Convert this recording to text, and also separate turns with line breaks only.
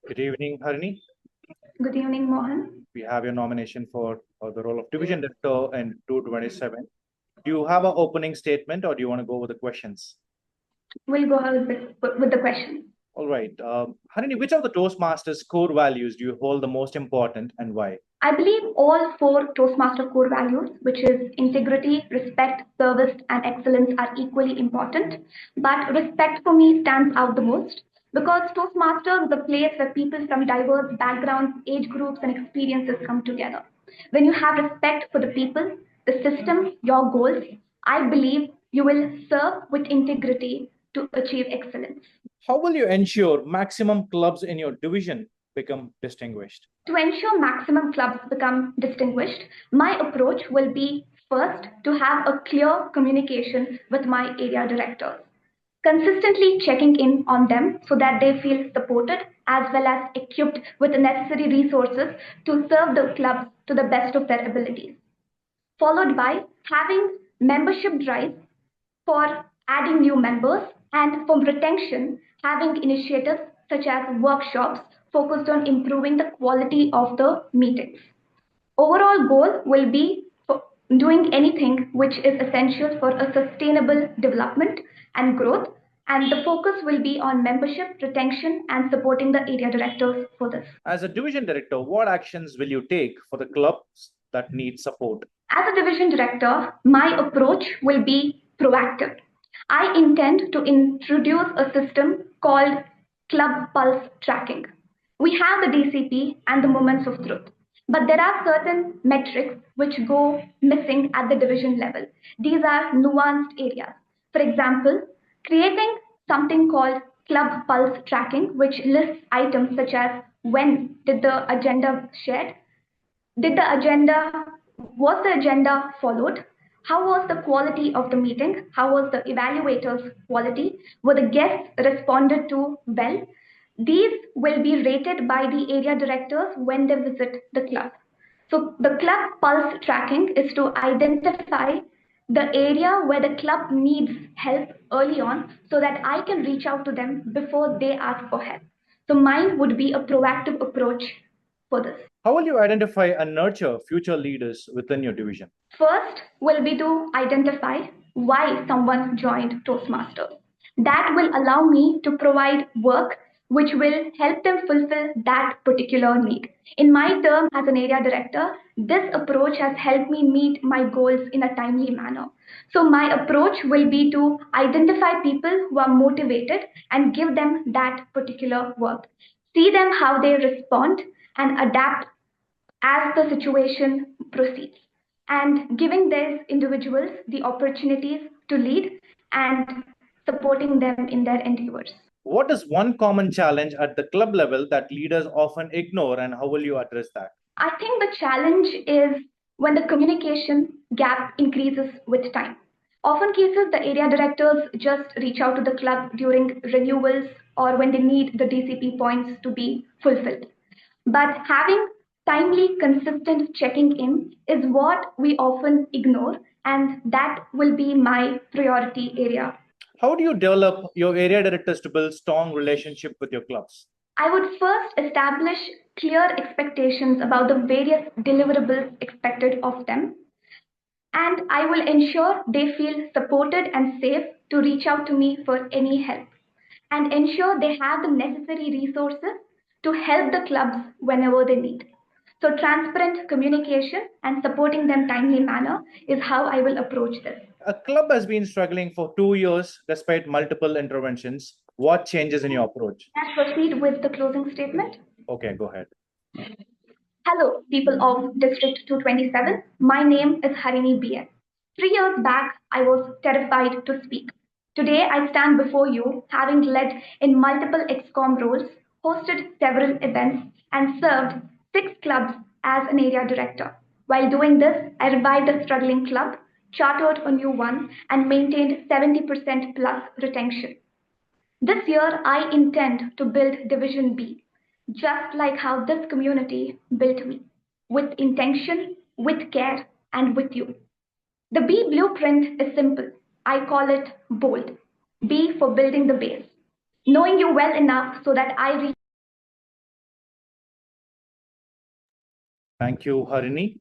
Good evening, Harini.
Good evening, Mohan.
We have your nomination for the role of Division Director in 227. Do you have an opening statement or do you want to go with the questions?
We'll go ahead with the question.
All right. Harini, which of the Toastmasters core values do you hold the most important and why?
I believe all four Toastmaster core values, which is integrity, respect, service, and excellence, are equally important. But respect for me stands out the most because Toastmasters is a place where people from diverse backgrounds, age groups, and experiences come together. When you have respect for the people, the system, your goals, I believe you will serve with integrity to achieve excellence.
How will you ensure maximum clubs in your division become distinguished?
To ensure maximum clubs become distinguished, my approach will be first to have a clear communication with my area directors, consistently checking in on them so that they feel supported as well as equipped with the necessary resources to serve the clubs to the best of their abilities, followed by having membership drives for adding new members, and for retention, having initiatives such as workshops focused on improving the quality of the meetings. Overall goal will be doing anything which is essential for a sustainable development and growth, and the focus will be on membership, retention, and supporting the area directors for this.
As a division director, what actions will you take for the clubs that need support?
As a division director, my approach will be proactive. I intend to introduce a system called Club Pulse Tracking. We have the DCP and the moments of truth, but there are certain metrics which go missing at the division level. These are nuanced areas. For example, creating something called Club Pulse Tracking, which lists items such as when did the agenda shared, did the agenda was the agenda followed? How was the quality of the meeting? How was the evaluators' quality? Were the guests responded to well? These will be rated by the area directors when they visit the club. So the club pulse tracking is to identify the area where the club needs help early on so that I can reach out to them before they ask for help. So mine would be a proactive approach for this.
How will you identify and nurture future leaders within your division?
First will be to identify why someone joined Toastmasters. That will allow me to provide work which will help them fulfill that particular need. In my term as an area director, this approach has helped me meet my goals in a timely manner. So, my approach will be to identify people who are motivated and give them that particular work. See them how they respond and adapt as the situation proceeds, and giving these individuals the opportunities to lead and supporting them in their endeavors.
What is one common challenge at the club level that leaders often ignore, and how will you address that?
I think the challenge is when the communication gap increases with time. Often cases, the area directors just reach out to the club during renewals or when they need the DCP points to be fulfilled. But having timely, consistent checking in is what we often ignore, and that will be my priority area.
How do you develop your area directors to build strong relationship with your clubs?
I would first establish clear expectations about the various deliverables expected of them, and I will ensure they feel supported and safe to reach out to me for any help, and ensure they have the necessary resources to help the clubs whenever they need. So, transparent communication and supporting them timely manner is how I will approach this.
A club has been struggling for 2 years despite multiple interventions. What changes in your approach?
Let's proceed with the closing statement.
Okay, go ahead.
Hello, people of District 227. My name is Harini BS. 3 years back, I was terrified to speak. Today, I stand before you, having led in multiple XCOM roles, hosted several events, and served 6 clubs as an area director. While doing this, I revived a struggling club, chartered a new one, and maintained 70% plus retention. This year, I intend to build Division B, just like how this community built me, with intention, with care, and with you. The B blueprint is simple. I call it bold. B for building the base. Knowing you well enough so that I reach
Thank you, Harini.